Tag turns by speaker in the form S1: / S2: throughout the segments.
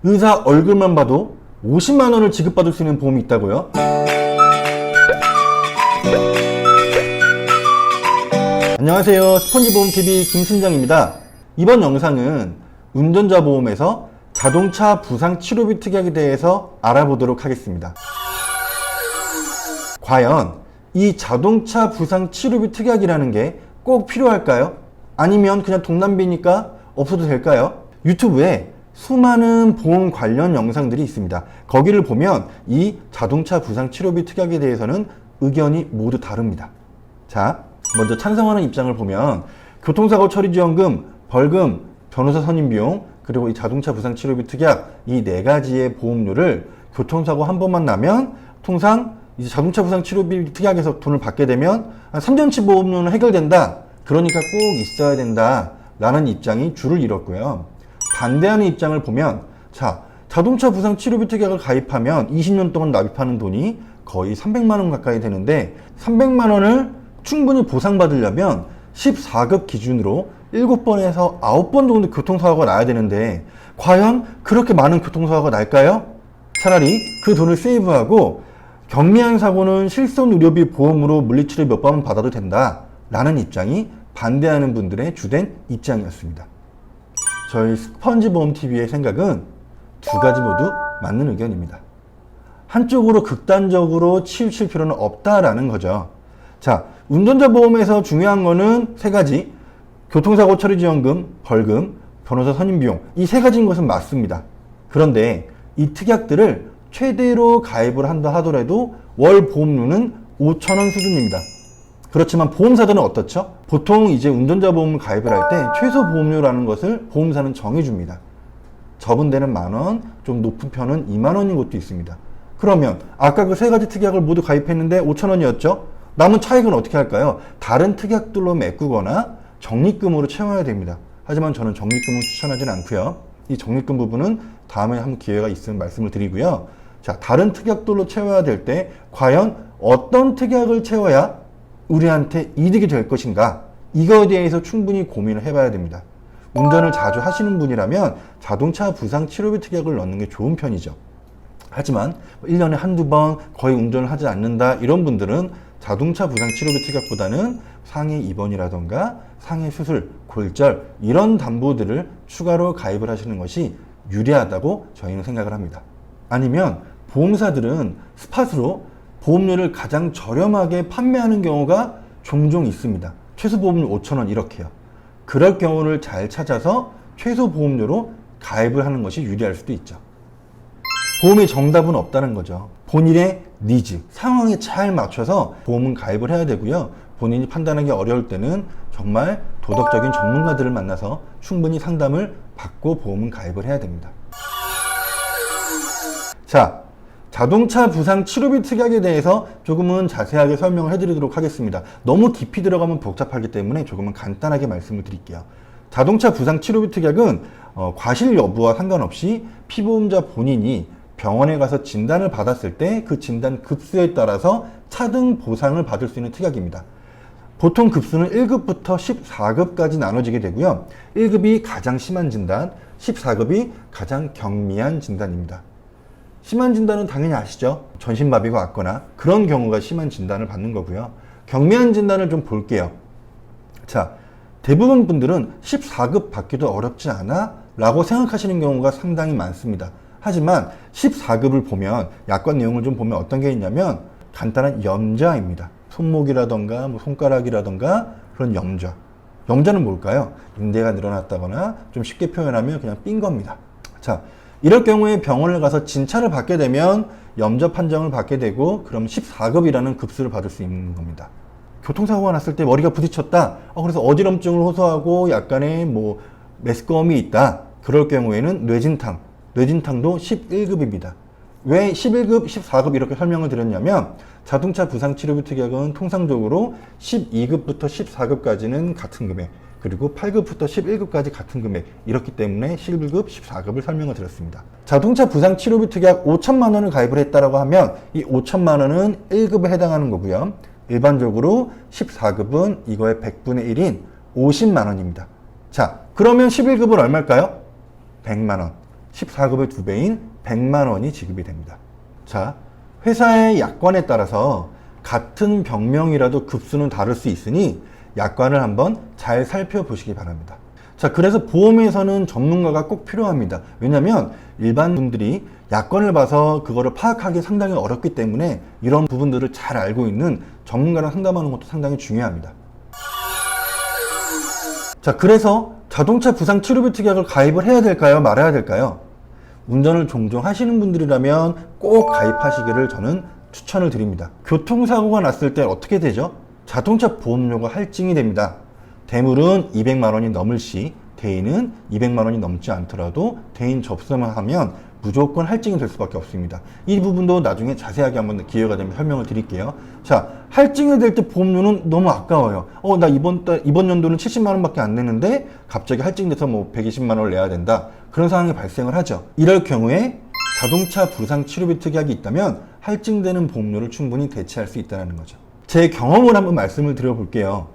S1: 의사 얼굴만 봐도 50만 원을 지급받을 수 있는 보험이 있다고요? 안녕하세요. 스펀지보험TV 김팀장입니다. 이번 영상은 운전자 보험에서 자동차 부상 치료비 특약에 대해서 알아보도록 하겠습니다. 과연 이 자동차 부상 치료비 특약이라는 게 꼭 필요할까요? 아니면 그냥 동남비니까 없어도 될까요? 유튜브에 수많은 보험 관련 영상들이 있습니다. 거기를 보면 이 자동차 부상 치료비 특약에 대해서는 의견이 모두 다릅니다. 자, 먼저 찬성하는 입장을 보면 교통사고 처리지원금, 벌금, 변호사 선임비용, 그리고 이 자동차 부상 치료비 특약 이 네 가지의 보험료를 교통사고 한 번만 나면 통상 이제 자동차 부상 치료비 특약에서 돈을 받게 되면 한 3년치 보험료는 해결된다. 그러니까 꼭 있어야 된다. 라는 입장이 줄을 이뤘고요. 반대하는 입장을 보면 자, 자동차 부상 치료비 특약을 가입하면 20년 동안 납입하는 돈이 거의 300만 원 가까이 되는데 300만 원을 충분히 보상받으려면 14급 기준으로 7번에서 9번 정도 교통사고가 나야 되는데 과연 그렇게 많은 교통사고가 날까요? 차라리 그 돈을 세이브하고 경미한 사고는 실손의료비 보험으로 물리치료 몇 번은 받아도 된다 라는 입장이 반대하는 분들의 주된 입장이었습니다. 저희 스펀지보험TV의 생각은 두 가지 모두 맞는 의견입니다. 한쪽으로 극단적으로 치우칠 필요는 없다라는 거죠. 자, 운전자 보험에서 중요한 거는 세 가지. 교통사고 처리지원금, 벌금, 변호사 선임비용. 이 세 가지인 것은 맞습니다. 그런데 이 특약들을 최대로 가입을 한다 하더라도 월 보험료는 5,000원 수준입니다. 그렇지만 보험사들은 어떻죠? 보통 이제 운전자 보험을 가입을 할 때 최소 보험료라는 것을 보험사는 정해줍니다. 적은 데는 만원, 좀 높은 편은 2만원인 것도 있습니다. 그러면 아까 그 세 가지 특약을 모두 가입했는데 5,000원이었죠? 남은 차익은 어떻게 할까요? 다른 특약들로 메꾸거나 적립금으로 채워야 됩니다. 하지만 저는 적립금은 추천하지는 않고요. 이 적립금 부분은 다음에 한번 기회가 있으면 말씀을 드리고요. 자, 다른 특약들로 채워야 될 때 과연 어떤 특약을 채워야 우리한테 이득이 될 것인가? 이거에 대해서 충분히 고민을 해봐야 됩니다. 운전을 자주 하시는 분이라면 자동차 부상 치료비 특약을 넣는 게 좋은 편이죠. 하지만 1년에 한두 번 거의 운전을 하지 않는다 이런 분들은 자동차 부상 치료비 특약보다는 상해 입원이라던가 상해 수술, 골절 이런 담보들을 추가로 가입을 하시는 것이 유리하다고 저희는 생각을 합니다. 아니면 보험사들은 스팟으로 보험료를 가장 저렴하게 판매하는 경우가 종종 있습니다. 최소 보험료 5,000원 이렇게요. 그럴 경우를 잘 찾아서 최소 보험료로 가입을 하는 것이 유리할 수도 있죠. 보험의 정답은 없다는 거죠. 본인의 니즈, 상황에 잘 맞춰서 보험은 가입을 해야 되고요. 본인이 판단하기 어려울 때는 정말 도덕적인 전문가들을 만나서 충분히 상담을 받고 보험은 가입을 해야 됩니다. 자, 자동차 부상 치료비 특약에 대해서 조금은 자세하게 설명을 해드리도록 하겠습니다. 너무 깊이 들어가면 복잡하기 때문에 조금은 간단하게 말씀을 드릴게요. 자동차 부상 치료비 특약은 과실 여부와 상관없이 피보험자 본인이 병원에 가서 진단을 받았을 때 그 진단 급수에 따라서 차등 보상을 받을 수 있는 특약입니다. 보통 급수는 1급부터 14급까지 나눠지게 되고요. 1급이 가장 심한 진단, 14급이 가장 경미한 진단입니다. 심한 진단은 당연히 아시죠? 전신마비가 왔거나 그런 경우가 심한 진단을 받는 거고요. 경미한 진단을 좀 볼게요. 자, 대부분 분들은 14급 받기도 어렵지 않아? 라고 생각하시는 경우가 상당히 많습니다. 하지만 14급을 보면 약관 내용을 좀 보면 어떤 게 있냐면 간단한 염좌입니다. 손목이라던가 뭐 손가락이라던가 그런 염좌. 염좌는 뭘까요? 인대가 늘어났다거나 좀 쉽게 표현하면 그냥 삔 겁니다. 자, 이럴 경우에 병원을 가서 진찰을 받게 되면 염좌 판정을 받게 되고 그럼 14급이라는 급수를 받을 수 있는 겁니다. 교통사고가 났을 때 머리가 부딪혔다. 그래서 어지럼증을 호소하고 약간의 뭐 메스꺼움이 있다. 그럴 경우에는 뇌진탕도 11급입니다. 왜 11급, 14급 이렇게 설명을 드렸냐면 자동차 부상 치료비 특약은 통상적으로 12급부터 14급까지는 같은 금액, 그리고 8급부터 11급까지 같은 금액 이렇기 때문에 11급, 14급을 설명을 드렸습니다. 자동차 부상 치료비 특약 5천만 원을 가입을 했다라고 하면 이 5천만 원은 1급에 해당하는 거고요. 일반적으로 14급은 이거의 100분의 1인 50만 원입니다. 자, 그러면 11급은 얼마일까요? 100만 원. 14급의 2배인 100만 원이 지급이 됩니다. 자, 회사의 약관에 따라서 같은 병명이라도 급수는 다를 수 있으니 약관을 한번 잘 살펴보시기 바랍니다. 자, 그래서 보험에서는 전문가가 꼭 필요합니다. 왜냐하면 일반 분들이 약관을 봐서 그거를 파악하기 상당히 어렵기 때문에 이런 부분들을 잘 알고 있는 전문가랑 상담하는 것도 상당히 중요합니다. 자, 그래서 자동차 부상 치료비 특약을 가입을 해야 될까요? 말아야 될까요? 운전을 종종 하시는 분들이라면 꼭 가입하시기를 저는 추천을 드립니다. 교통사고가 났을 때 어떻게 되죠? 자동차 보험료가 할증이 됩니다. 대물은 200만 원이 넘을 시 대인은 200만 원이 넘지 않더라도 대인 접수만 하면 무조건 할증이 될 수밖에 없습니다. 이 부분도 나중에 자세하게 한번 기회가 되면 설명을 드릴게요. 자, 할증이 될 때 보험료는 너무 아까워요. 나 이번 연도는 70만 원밖에 안 내는데 갑자기 할증돼서 뭐 120만 원을 내야 된다. 그런 상황이 발생을 하죠. 이럴 경우에 자동차 부상 치료비 특약이 있다면 할증되는 보험료를 충분히 대체할 수 있다는 거죠. 제 경험을 한번 말씀을 드려볼게요.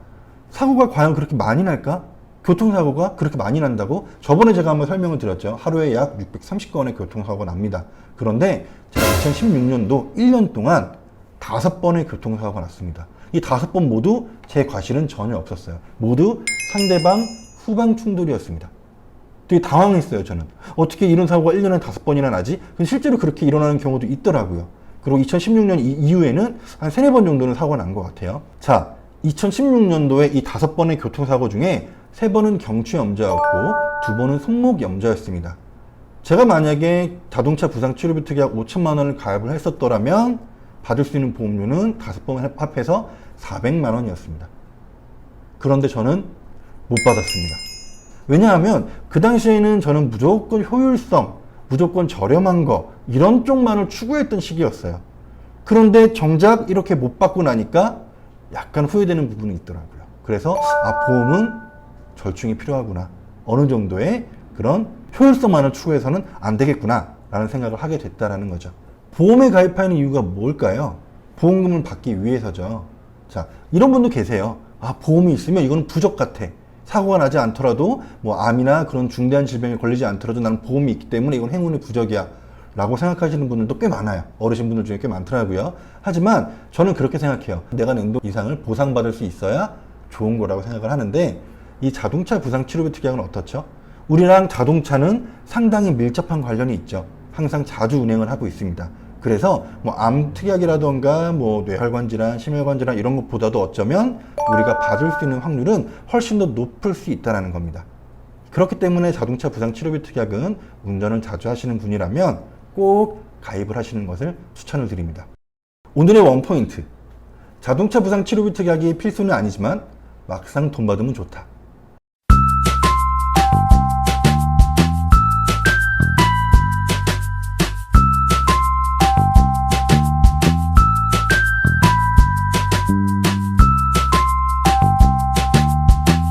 S1: 사고가 과연 그렇게 많이 날까? 교통사고가 그렇게 많이 난다고? 저번에 제가 한번 설명을 드렸죠. 하루에 약 630건의 교통사고가 납니다. 그런데 제가 2016년도 1년 동안 5번의 교통사고가 났습니다. 이 5번 모두 제 과실은 전혀 없었어요. 모두 상대방 후방 충돌이었습니다. 되게 당황했어요, 저는. 어떻게 이런 사고가 1년에 5번이나 나지? 근데 실제로 그렇게 일어나는 경우도 있더라고요. 그리고 2016년 이후에는 한 3, 4번 정도는 사고가 난 것 같아요. 자, 2016년도에 이 5번의 교통사고 중에 3번은 경추염좌였고 2번은 손목염좌였습니다. 제가 만약에 자동차 부상 치료비 특약 5천만 원을 가입을 했었더라면 받을 수 있는 보험료는 5번 합해서 400만 원이었습니다. 그런데 저는 못 받았습니다. 왜냐하면 그 당시에는 저는 무조건 효율성, 무조건 저렴한 거 이런 쪽만을 추구했던 시기였어요. 그런데 정작 이렇게 못 받고 나니까 약간 후회되는 부분이 있더라고요. 그래서 보험은 절충이 필요하구나. 어느 정도의 그런 효율성만을 추구해서는 안 되겠구나 라는 생각을 하게 됐다는 거죠. 보험에 가입하는 이유가 뭘까요? 보험금을 받기 위해서죠. 자, 이런 분도 계세요. 보험이 있으면 이건 부적 같아. 사고가 나지 않더라도 뭐 암이나 그런 중대한 질병에 걸리지 않더라도 나는 보험이 있기 때문에 이건 행운의 부적이야 라고 생각하시는 분들도 꽤 많아요. 어르신분들 중에 꽤 많더라고요. 하지만 저는 그렇게 생각해요. 내가 낸돈 이상을 보상받을 수 있어야 좋은 거라고 생각을 하는데 이 자동차 부상 치료비 특약은 어떻죠? 우리랑 자동차는 상당히 밀접한 관련이 있죠. 항상 자주 운행을 하고 있습니다. 그래서 뭐 암 특약이라던가 뭐 뇌혈관 질환, 심혈관 질환 이런 것보다도 어쩌면 우리가 받을 수 있는 확률은 훨씬 더 높을 수 있다는 겁니다. 그렇기 때문에 자동차 부상 치료비 특약은 운전을 자주 하시는 분이라면 꼭 가입을 하시는 것을 추천을 드립니다. 오늘의 원포인트. 자동차 부상 치료비 특약이 필수는 아니지만 막상 돈 받으면 좋다.